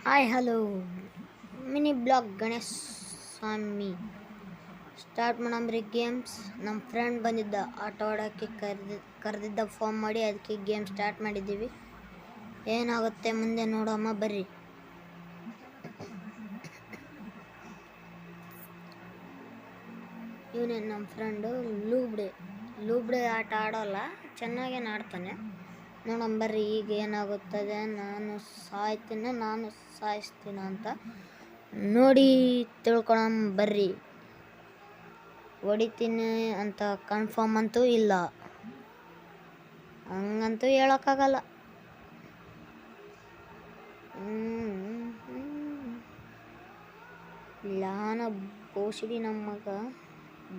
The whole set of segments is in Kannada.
Hi hello mini vlog Ganesh Swami start ಮಾಡಂಬ್ರಿ ಗೇಮ್ಸ್. ನಮ್ಮ ಫ್ರೆಂಡ್ ಬಂದಿದ್ದ ಆಟ ಆಡೋಕ್ಕೆ ಕರೆದಿದ್ದ ಫೋನ್ ಮಾಡಿ, ಅದಕ್ಕೆ ಗೇಮ್ ಸ್ಟಾರ್ಟ್ ಮಾಡಿದ್ದೀವಿ. ಏನಾಗುತ್ತೆ ಮುಂದೆ ನೋಡಮ್ಮ ಬರ್ರಿ. ಇವನೇ ನಮ್ಮ ಫ್ರೆಂಡು ಲೂಬ್ಡೆ ಆಟ ಆಡೋಲ್ಲ, ಚೆನ್ನಾಗೇನು ಆಡ್ತಾನೆ. ನೋಡಮ್ಮ ಬರ್ರಿ ಈಗ ಏನಾಗುತ್ತದೆ. ನಾನು ಸಾಯಿಸ್ತೀನ ಅಂತ ನೋಡಿ ತಿಳ್ಕೊಳಮ್ ಬರ್ರಿ. ಹೊಡಿತೀನಿ ಅಂತ ಕನ್ಫರ್ಮ್ ಅಂತೂ ಇಲ್ಲ, ಹಂಗಂತೂ ಹೇಳೋಕ್ಕಾಗಲ್ಲ. ಲಾನ ಬೋಸಿಡಿ ನಮ್ಮ ಮಗ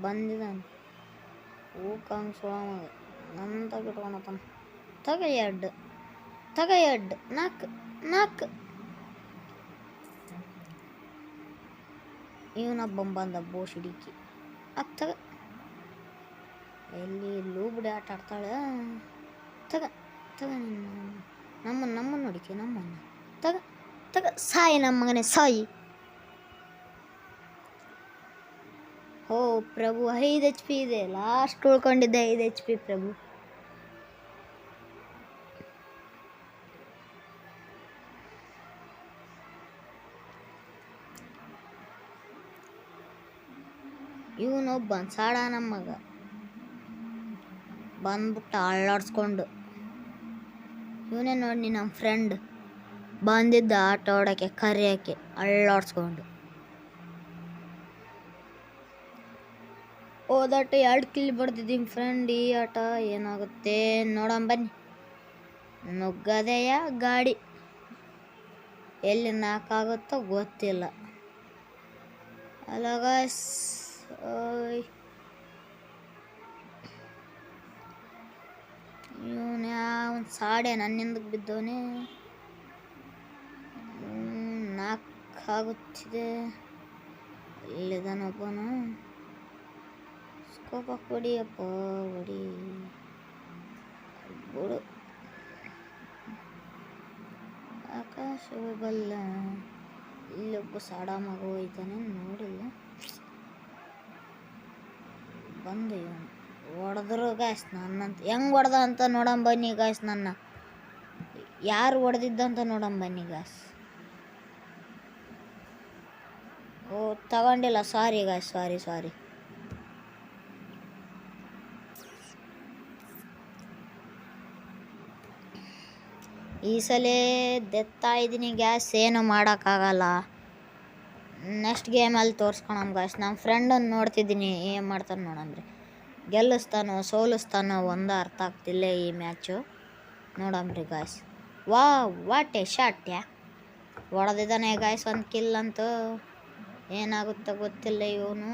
ಬಂದಿದ್ದಾನೆ. ಹೂಕಂಗ್ ಸುಳ ಮಗ ನಂತ ಬಿಟ್ಕೊಳತಾನ. ತಗ ಎಡ್ ನಾಲ್ಕು ಇವನೊಬ್ಬ ಬಂದ ಬೋಸಿಡಿಕಿ ತಗ. ಎಲ್ಲಿ ಲೂಬ್ಡೆ ಆಟ ಆಡ್ತಾಳೆ. ತಗ ನಮ್ಮನ್ನು ನೋಡಿಕೆ, ನಮ್ಮನ್ನು ತಗ ಸಾಯಿ, ನಮ್ಮ ಮಗನೇ ಸಾಯಿ. ಓ ಪ್ರಭು 5 HP ಇದೆ, ಲಾಸ್ಟ್ ಉಳ್ಕೊಂಡಿದ್ದೆ 5 HP ಪ್ರಭು. ಇವನೊಬ್ಬ ಸಾಡ ನಮ್ಮ ಮಗ ಬಂದ್ಬಿಟ್ಟು ಅಳ್ಳಾಡ್ಸ್ಕೊಂಡು. ಇವನೇ ನೋಡಿ ನಮ್ಮ ಫ್ರೆಂಡ್ ಬಂದಿದ್ದ ಆಟ ಆಡೋಕ್ಕೆ ಕರೆಯೋಕ್ಕೆ ಅಳ್ಳಾಡ್ಸ್ಕೊಂಡು. ಹೋದಾಟ 2 ಕಿಲ್ ಬಡ್ದಿದ್ದೀನಿ ಫ್ರೆಂಡ್. ಈ ಆಟ ಏನಾಗುತ್ತೆ ನೋಡೋಣ ಬನ್ನಿ. ನುಗ್ಗದೆಯ ಗಾಡಿ ಎಲ್ಲಿ ನಾಕಾಗುತ್ತೋ ಗೊತ್ತಿಲ್ಲ. ಅಲ್ಲ ಗಾಯ್ಸ್, ಇವನು ಯಾವ ಸಾಡೆ ನನ್ನಿಂದಕ್ಕೆ ಬಿದ್ದವನೇ. 4 ಆಗುತ್ತಿದೆ. ಎಲ್ಲಿದ್ದಾನೊಬ್ಬನು. ಸ್ಕೋಪ ಹೊಡಿಯಪ್ಪ ಹೊಡಿ ಬಿಡು. ಆಕಾಶ ಬಲ್ಲ. ಇಲ್ಲೊಬ್ಬ ಸಾಡ ಮಗ ಹೋಯ್ತಾನೆ, ನೋಡಿಲ್ಲ. ಬಂದು ಇವನು ಹೊಡೆದ್ರು ಗಾಯ್ಸ್ ನನ್ನಂತ. ಹೆಂಗೆ ಹೊಡೆದ ಅಂತ ನೋಡೋಣ ಬನ್ನಿ ಗಾಯ್ಸ್. ನನ್ನ ಯಾರು ಹೊಡೆದಿದ್ದಂತ ನೋಡೋಣ ಬನ್ನಿ ಗಾಯ್ಸ್. ಓ ತಗೊಂಡಿಲ್ಲ, ಸಾರಿ ಗಾಯ್ಸ್, ಸಾರಿ. ಈ ಸಲ ದೆತ್ತಾ ಇದ್ದೀನಿ ಗ್ಯಾಸ್, ಏನು ಮಾಡೋಕ್ಕಾಗಲ್ಲ. ನೆಕ್ಸ್ಟ್ ಗೇಮಲ್ಲಿ ತೋರಿಸ್ಕೊಳಮ್ ಗಾಯ್ಸ್. ನಮ್ಮ ಫ್ರೆಂಡನ್ನು ನೋಡ್ತಿದ್ದೀನಿ, ಏನು ಮಾಡ್ತಾನೆ ನೋಡಂಬ್ರಿ. ಗೆಲ್ಲಿಸ್ತಾನೋ ಸೋಲಿಸ್ತಾನೋ ಒಂದು ಅರ್ಥ ಆಗ್ತಿಲ್ಲ ಈ ಮ್ಯಾಚು. ನೋಡಂಬ್ರಿ ಗಾಯ್ಸ್. ವಾಟ್ ಎ ಶಾಟ್ ಹೊಡೆದಿದ್ದಾನೆ ಗಾಯ್ಸ್, 1 ಕಿಲ್ ಅಂತೂ. ಏನಾಗುತ್ತೋ ಗೊತ್ತಿಲ್ಲ. ಇವನು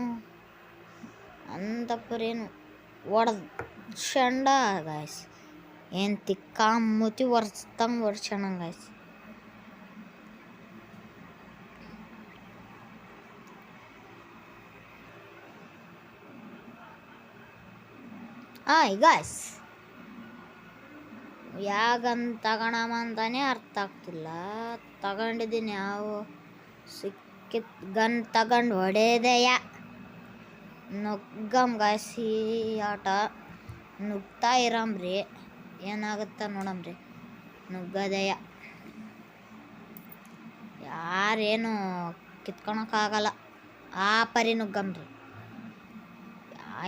ಅಂತಪುರೇನು ಹೊಡೆದು ಶಂಡ ಗಾಯ್ಸ್. ಏನು ತಿಕ್ಕಾಮುತಿ ಒರ್ಸ್ತಾನ ಗಾಯ್ಸ್. ಗಾಯ್ಸ್, ಯಾಗಂತ ತಗೋಣಮ ಅಂತಾನೆ ಅರ್ಥ ಆಗ್ತಿಲ್ಲ. ತಗೊಂಡಿದ್ದೀನಿ, ಯಾವ ಸಿಕ್ಕಿತ್ ಗನ್ ತಗೊಂಡು ಹೊಡೆದೆಯ. ನುಗ್ಗಮ್ ಗಾಯ್ಸ್. ಈ ಆಟ ನುಗ್ತಾ ಇರಮ್ರಿ, ಏನಾಗುತ್ತ ನೋಡಮ್ರಿ. ನುಗ್ಗದೆಯ ಯಾರೇನು ಕಿತ್ಕೊಳಕ್ಕಾಗಲ್ಲ, ಆ ಪರಿ ನುಗ್ಗಮ್ರಿ.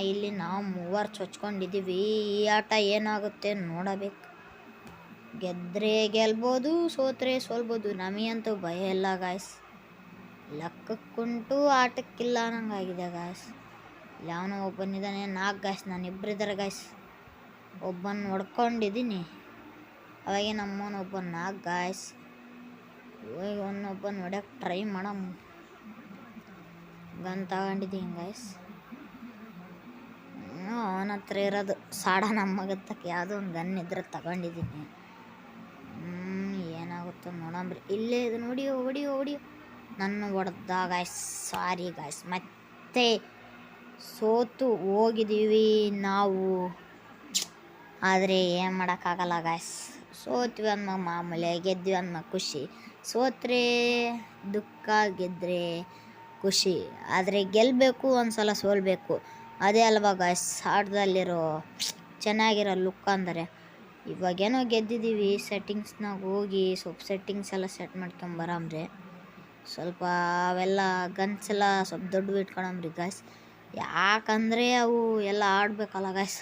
ಇಲ್ಲಿ ನಾವು 3 ಚೊಚ್ಕೊಂಡಿದ್ದೀವಿ. ಈ ಆಟ ಏನಾಗುತ್ತೆ ನೋಡಬೇಕು. ಗೆದ್ದರೆ ಗೆಲ್ಬೋದು, ಸೋತ್ರೆ ಸೋಲ್ಬೋದು. ನಮಗಂತೂ ಭಯ ಇಲ್ಲ ಗಾಯ್ಸ್. ಲೆಕ್ಕಕ್ಕುಂಟು ಆಟಕ್ಕಿಲ್ಲ ಅನ್ನಂಗಾಗಿದೆ ಗಾಯ್ಸ್. ಯಾವನೋ ಒಬ್ಬನಿದ್ದಾನೆ. 4 ಗಾಯ್ಸ್, ನಾನು ಇಬ್ಬರಿದ್ದಾರೆ ಗಾಯ್ಸ್. ಒಬ್ಬನ ಹೊಡ್ಕೊಂಡಿದ್ದೀನಿ, ಅವಾಗೆ ನಮ್ಮವನು ಒಬ್ಬ 4 ಗಾಯ್ಸ್. ಇವಾಗ ಒಬ್ಬನ ಹೊಡ್ಯಕ್ಕೆ ಟ್ರೈ ಮಾಡಮ್. ಗನ್ ತಗೊಂಡಿದ್ದೀನಿ ಗಾಯ್ಸ್. ಅವನ ಹತ್ರ ಇರೋದು ಸಾಡ ನಮ್ಮ ಮಗತ್ತಕ್ಕೆ ಯಾವುದೋ ಒಂದು ಗನ್ ಇದ್ರೆ ತಗೊಂಡಿದ್ದೀನಿ. ಏನಾಗುತ್ತೋ ನೋಡಂಬ್ರಿ. ಇಲ್ಲೇ ಇದು ನೋಡಿ, ಹೊಡಿಯೋ ನನ್ನ ಹೊಡೆದ ಗಾಯ್ಸ್. ಸಾರಿ ಗಾಯ್ಸ್, ಮತ್ತೆ ಸೋತು ಹೋಗಿದ್ದೀವಿ ನಾವು. ಆದರೆ ಏನು ಮಾಡೋಕ್ಕಾಗಲ್ಲ ಗಾಯ್ಸ್. ಸೋತ್ವಿ ಅನ್ನೋ ಮಾಮೂಲಿ, ಗೆದ್ವಿ ಅನ್ನೋ ಖುಷಿ. ಸೋತ್ರೆ ದುಃಖ, ಗೆದ್ದರೆ ಖುಷಿ. ಆದರೆ ಗೆಲ್ಲಬೇಕು, ಒಂದು ಸಲ ಸೋಲ್ಬೇಕು. ಅದೇ ಅಲ್ವಾ ಗಾಯ್ಸ್ ಆಟದಲ್ಲಿರೋ ಚೆನ್ನಾಗಿರೋ ಲುಕ್ ಅಂದರೆ. ಇವಾಗೇನೋ ಗೆದ್ದಿದ್ದೀವಿ, ಸೆಟ್ಟಿಂಗ್ಸ್ನಾಗ ಹೋಗಿ ಸ್ವಲ್ಪ ಸೆಟ್ಟಿಂಗ್ಸ್ ಎಲ್ಲ ಸೆಟ್ ಮಾಡ್ಕೊಂಬರಮ್ರಿ. ಸ್ವಲ್ಪ ಅವೆಲ್ಲ ಗನ್ಸ್ ಎಲ್ಲ ಸ್ವಲ್ಪ ದೊಡ್ಡವು ಇಟ್ಕೊಳಮ್ರಿ ಗಾಯ್ಸ್. ಯಾಕಂದರೆ ಅವು ಎಲ್ಲ ಆಡಬೇಕಲ್ಲ ಗಾಯ್ಸ್,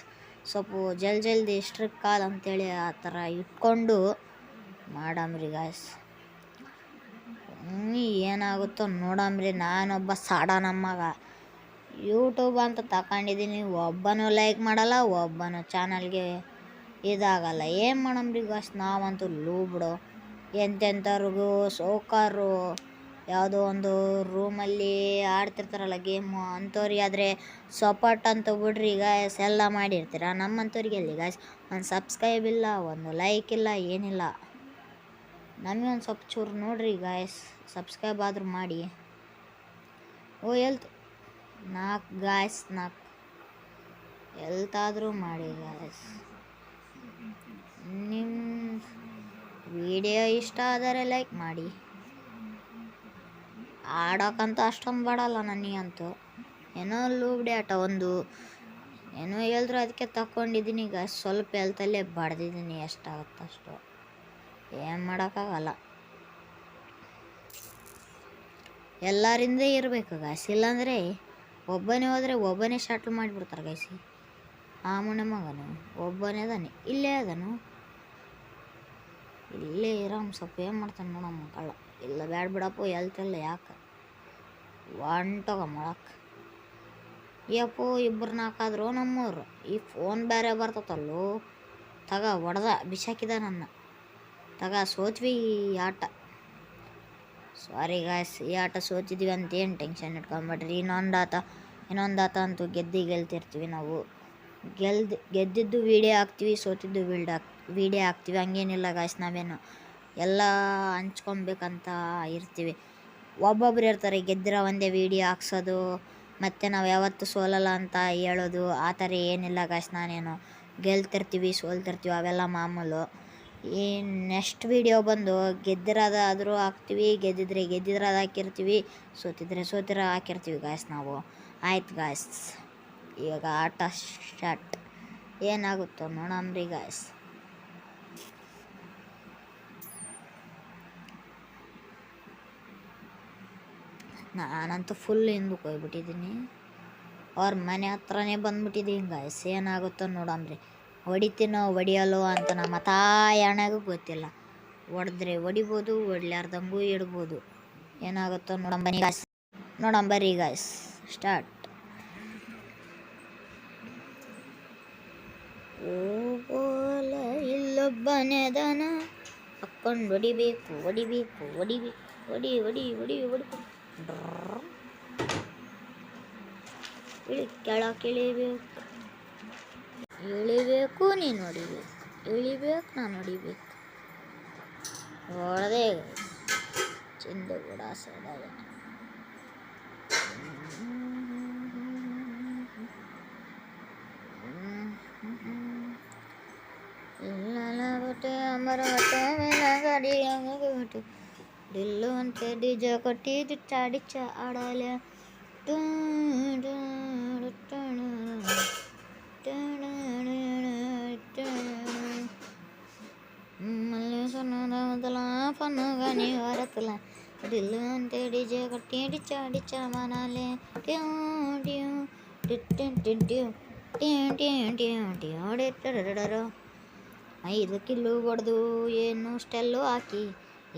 ಸ್ವಲ್ಪ ಜಲ್ದಿ ಸ್ಟ್ರಿಕ್ ಆದ ಅಂತೇಳಿ ಆ ಥರ ಇಟ್ಕೊಂಡು ಮಾಡಮ್ರಿ ಗಾಯ್ಸ್. ಏನಾಗುತ್ತೋ ನೋಡಮ್ರಿ. ನಾನೊಬ್ಬ ಸಾಡ ನಮ್ಮಗ ಯೂಟ್ಯೂಬ್ ಅಂತ ತಗೊಂಡಿದ್ದೀನಿ, ಒಬ್ಬನೂ ಲೈಕ್ ಮಾಡಲ್ಲ, ಒಬ್ಬನು ಚಾನಲ್ಗೆ ಇದಾಗಲ್ಲ. ಏನು ಮಾಡಮ್ರಿ ಗಾಯ್ಸ್, ನಾವಂತೂ ಲೂಬ್ಡು. ಎಂತೆಂಥವ್ರಿಗೂ ಸೌಕಾರು ಯಾವುದೋ ಒಂದು ರೂಮಲ್ಲಿ ಆಡ್ತಿರ್ತಾರಲ್ಲ ಗೇಮು, ಅಂಥವ್ರಿಗೆ ಆದರೆ ಸಪೋರ್ಟ್ ಅಂತ ಬಿಡ್ರಿ ಗಾಯ್ಸ್ ಎಲ್ಲ ಮಾಡಿರ್ತೀರ. ನಮ್ಮಂಥವ್ರಿಗೆ ಎಲ್ಲಿ ಗಾಯ್ಸ್ ಒಂದು ಸಬ್ಸ್ಕ್ರೈಬ್ ಇಲ್ಲ, ಒಂದು ಲೈಕ್ ಇಲ್ಲ, ಏನಿಲ್ಲ. ನಮಗೆ ಒಂದು ಸ್ವಲ್ಪ ಚೂರು ನೋಡ್ರಿ ಗಾಯ್ಸ್, ಸಬ್ಸ್ಕ್ರೈಬ್ ಆದರೂ ಮಾಡಿ. ಎಲ್ತ್ 4 ಗಾಯ್ಸ್, 4 ಎಲ್ತಾದರೂ ಮಾಡಿ ಗಾಯ್ಸ್. ನಿಮ್ಮ ವಿಡಿಯೋ ಇಷ್ಟ ಆದರೆ ಲೈಕ್ ಮಾಡಿ. ಆಡೋಕ್ಕಂತೂ ಅಷ್ಟೊಂದು ಬಾಡಲ್ಲ ನನಗಂತೂ, ಏನೋ ಲೂಬ್ಡಿ ಆಟ ಒಂದು ಏನೋ ಹೇಳಿದ್ರು ಅದಕ್ಕೆ ತಗೊಂಡಿದ್ದೀನಿ ಗಾಯ್ಸ್. ಸ್ವಲ್ಪ ಎಲ್ತಲ್ಲೇ ಬಡ್ದಿದ್ದೀನಿ, ಎಷ್ಟಾಗುತ್ತೆ ಅಷ್ಟು, ಏನು ಮಾಡೋಕ್ಕಾಗಲ್ಲ. ಎಲ್ಲರಿಂದ ಇರಬೇಕು ಗಾಯ್ಸ್, ಇಲ್ಲಾಂದರೆ ಒಬ್ಬನೇ ಹೋದರೆ ಒಬ್ಬನೇ ಶಾಟ್ಲ್ ಮಾಡಿಬಿಡ್ತಾರೆ ಗಾಯ್ಸ್. ಆ ಮುನೆ ಮಗನು ಒಬ್ಬನೇ ಅದಾನೆ, ಇಲ್ಲೇ ಅದನು, ಇಲ್ಲೇ ಇರಮ್. ಸ್ವಲ್ಪ ಏನು ಮಾಡ್ತಾನೆ ನೋಡಮ್ಮ ಕಳ್ಳ. ಇಲ್ಲ ಬ್ಯಾಡ ಬಿಡಪ್ಪು, ಎಲ್ತಿಲ್ಲ ಯಾಕೆ ಒಂಟೋಗ ಮಾಡಕ್ಕೆ. ಯಪ್ಪೋ ಇಬ್ಬರು ನಾಲ್ಕಾದ್ರು ನಮ್ಮವ್ರು. ಈ ಫೋನ್ ಬೇರೆ ಬರ್ತತಲ್ಲೋ, ತಗ ಹೊಡೆದ ಬಿಸಾಕಿದ ನನ್ನ. ಸೋತ್ವಿ ಈ ಆಟ. ಸಾರಿ ಗಾಯ್ಸ್, ಈ ಆಟ ಸೋತಿದ್ವಿ ಅಂತ ಏನು ಟೆನ್ಷನ್ ಇಟ್ಕೊಂಬಿಡ್ರಿ. ಇನ್ನೊಂದು ಆತ ಅಂತೂ ಗೆಲ್ತಿರ್ತೀವಿ ನಾವು. ಗೆದ್ದಿದ್ದು ವೀಡಿಯೋ ಹಾಕ್ತೀವಿ, ಸೋತಿದ್ದು ವೀಡಿಯೋ ಹಾಕ್ತೀವಿ. ಹಂಗೇನಿಲ್ಲ ಗಾಯ್ಸ್, ನಾವೇನು ಎಲ್ಲ ಹಂಚ್ಕೊಬೇಕಂತ ಇರ್ತೀವಿ. ಒಬ್ಬೊಬ್ರು ಇರ್ತಾರೆ ಗೆದ್ದಿರೋ ಒಂದೇ ವೀಡಿಯೋ ಹಾಕ್ಸೋದು, ಮತ್ತು ನಾವು ಯಾವತ್ತೂ ಸೋಲಲ್ಲ ಅಂತ ಹೇಳೋದು. ಆ ಥರ ಏನಿಲ್ಲ ಗಾಯ್ಸ್, ನಾನೇನು ಗೆಲ್ತಿರ್ತೀವಿ ಸೋಲ್ತಿರ್ತೀವಿ, ಅವೆಲ್ಲ ಮಾಮೂಲು. ಈ ನೆಕ್ಸ್ಟ್ ವೀಡಿಯೋ ಬಂದು ಗೆದ್ದಿರೋದಾದರೂ ಹಾಕ್ತೀವಿ, ಗೆದ್ದಿರೋದು ಹಾಕಿರ್ತೀವಿ, ಸೋತಿರೋ ಹಾಕಿರ್ತೀವಿ ಗಾಯ್ಸ್ ನಾವು. ಆಯ್ತು ಗಾಯ್ಸ್, ಇವಾಗ ಆಟ ಸ್ಟಾರ್ಟ್. ಏನಾಗುತ್ತೋ ನೋಡಮ್ರಿ ಗಾಯ್ಸ್. ನಾನಂತೂ ಫುಲ್ ಹಿಂದಕ್ಕೆ ಹೋಗ್ಬಿಟ್ಟಿದ್ದೀನಿ, ಅವ್ರ ಮನೆ ಹತ್ರನೇ ಬಂದ್ಬಿಟ್ಟಿದ್ದೀನಿ ಗಾಯ್ಸ್. ಏನಾಗುತ್ತೋ ನೋಡಮ್ರಿ. ಹೊಡಿತೀನೋ ಹೊಡಿಯಲ್ಲೋ ಅಂತ ನಮ್ಮ ತಾಯಿ ಹಣೆಗೂ ಗೊತ್ತಿಲ್ಲ. ಹೊಡೆದ್ರೆ ಹೊಡಿಬೋದು, ಹೊಡ್ಲಾರ್ದಂಗೂ ಇಡ್ಬೋದು. ಏನಾಗುತ್ತೋ ನೋಡಂಬರಿ ಗಾಯ್ಸ್ ಸ್ಟಾರ್ಟ್. ಓಲ ಇಲ್ಲೊಬ್ಬನೇ ದನ ಹಾಕ್ಕೊಂಡು ಹೊಡಿಬೇಕು. ಇಳಿಬೇಕು, ನೀನು ಹೊಡಿಬೇಕು, ಇಳಿಬೇಕು, ನಾನು ಹೊಡಿಬೇಕು. ಹೊಡೆದೇ ಚಿಂದ ಕೂಡ ಸೈಡಾಗ. ಬಟ್ಟೆ ಅಮರ ಬಟ್ಟೆ ಮೇಲೆ ಗಾಡಿ ಬಿಟ್ಟು ಡಿಲ್ಲು ಅಂತ ಡಿಜ ಕೊಟ್ಟಿ ಡಿಚ್ಚ ಆಡಲ. మళ్ళీ సన్నదల పన్నుగాని వరతుల దిల్లు అంటే డిజే కొట్టి డిచ్చా మనాలే. 5 ಕಿಲ್ಲು ಹೊಡೆದು ಏನು ಸ್ಟೆಲ್ಲು ಹಾಕಿ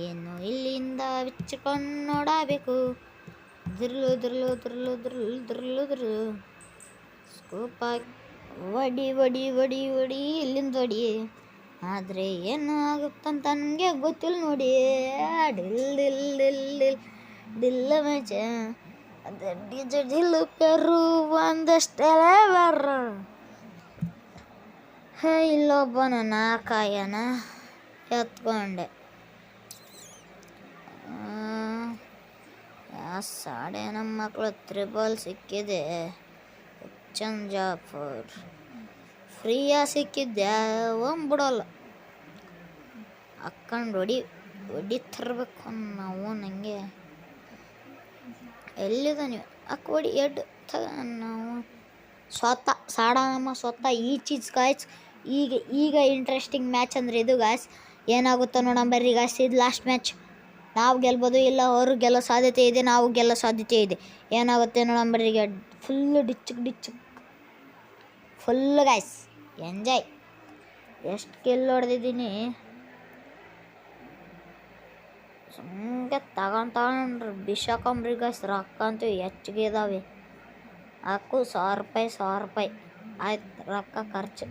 ಏನು ಇಲ್ಲಿಂದ ಬಿಚ್ಚಿಕೊಂಡು ನೋಡಬೇಕು. ದ್ರಲು ಸ್ಕೋಪ್ ಹಾಕಿ ಹೊಡಿ ಇಲ್ಲಿಂದ ಹೊಡಿ. ಆದರೆ ಏನು ಆಗುತ್ತಂತ ನನಗೆ ಗೊತ್ತಿಲ್ಲ ನೋಡಿ. ಡಿಲ್ಲ ಮಜ ಅದ ಡಿಲ್ಲ ಪೆರು ಒಂದಷ್ಟೆಲ್ಲ ಬರ್ರ. ಇಲ್ಲೊಬ್ಬನ ನಾಕಾಯನ ಎತ್ಕೊಂಡೆ. ಸಾಡೆ ನಮ್ಮ ಮಕ್ಕಳು ತ್ರಿಬಲ್ ಸಿಕ್ಕಿದೆ. ಚಂಜಾಪುರ್ ಫ್ರೀಯಾಗಿ ಸಿಕ್ಕಿದ್ದೆ, ಬಿಡೋಲ್ಲ. ಹಾಕ್ಕೊಂಡು ಹೊಡಿತಿರ್ಬೇಕು ನಾವು ನನಗೆ ಎಲ್ಲಿದ ನೀವು ಹೊಡಿ ಎಡ್ ನಾವು ಸ್ವತಃ ಈ ಚೀಸ್ ಗಾಯ್ಸ್. ಈಗ ಇಂಟ್ರೆಸ್ಟಿಂಗ್ ಮ್ಯಾಚ್ ಅಂದರೆ ಇದು ಗಾಯ್ಸ್. ಏನಾಗುತ್ತೋ ನೋಡೋಣ ಬರ್ರಿ ಗಾಯ್ಸ್. ಇದು ಲಾಸ್ಟ್ ಮ್ಯಾಚ್. ನಾವು ಗೆಲ್ಬೋದು, ಇಲ್ಲ ಅವರು ಗೆಲ್ಲೋ ಸಾಧ್ಯತೆ ಇದೆ, ನಾವು ಗೆಲ್ಲೋ ಸಾಧ್ಯತೆ ಇದೆ. ಏನಾಗುತ್ತೆ ನೋಡೋಣ ಬರ್ರಿ. ಈಗ ಫುಲ್ ಗಾಯ್ಸ್ ಎಂಜಾಯ್. ಎಷ್ಟು ಕಿಲ್ ಹೊಡೆದಿದ್ದೀನಿ ಸುಮ್ಮನೆ ತಗೊಂಡ್ರಿ ಬಿಸಾಕೊಂಬ್ರಿ ಗಾಯ್ಸ್. ರೊಕ್ಕ ಅಂತೂ ಹೆಚ್ಚಿಗೆ ಇದ್ದಾವೆ. ಹಾಕು 1,000 ರೂಪಾಯಿ ಆಯ್ತು ರೊಕ್ಕ ಖರ್ಚು.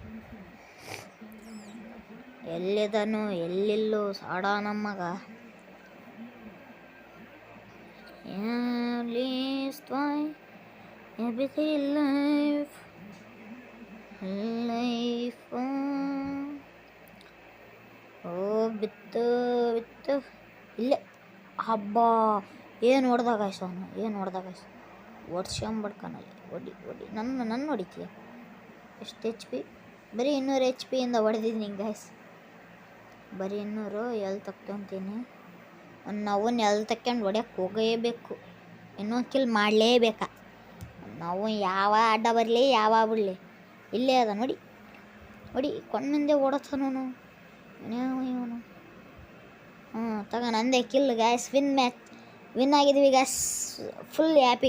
ಎಲ್ಲಿದನು ಎಲ್ಲಿಲ್ಲೋ ಸಾಡ ನಮ್ಮಗ. ಬಿತ್ತು ಇಲ್ಲೇ ಹಬ್ಬ. ಏನು ಹೊಡೆದ ಗಾಯ್ಸ್ ಓಡ್ಸ್ಕೊಂಬಿಡ್ಕನಲ್ಲಿ. ಹೊಡಿ ನನ್ನ ಹೊಡಿತೀಯ. ಎಷ್ಟು HP? ಬರೀ 200 HP ಇಂದ ಹೊಡೆದಿದ್ದೀನಿ ಗಾಯ್ಸ್. ಬರೀ 200 ಎಲ್ಲಿ ತಕ್ಕೊಂತೀನಿ. ನಾವು ಎಲ್ಲಿ ತಕ್ಕೊಂಡು ಹೊಡ್ಯಕ್ಕೆ ಹೋಗಲೇಬೇಕು. ಇನ್ನೊಂದು ಕಿಲ್ ಮಾಡಲೇಬೇಕಾ. ನಾವು ಯಾವ ಅಡ್ಡ ಬರಲಿ ಯಾವ ಬಿಡಲಿ ಇಲ್ಲೇ ಅದ ನೋಡಿ ಕಣ್ಣಿಂದೆ ಓಡತಾನು ಇವನು. ತಗ ನಂದೇ ಕಿಲ್ ಗಾಯ್ಸ್. ವಿನ್ ಆಗಿದ್ವಿ ಗಾಯ್ಸ್. Full happy.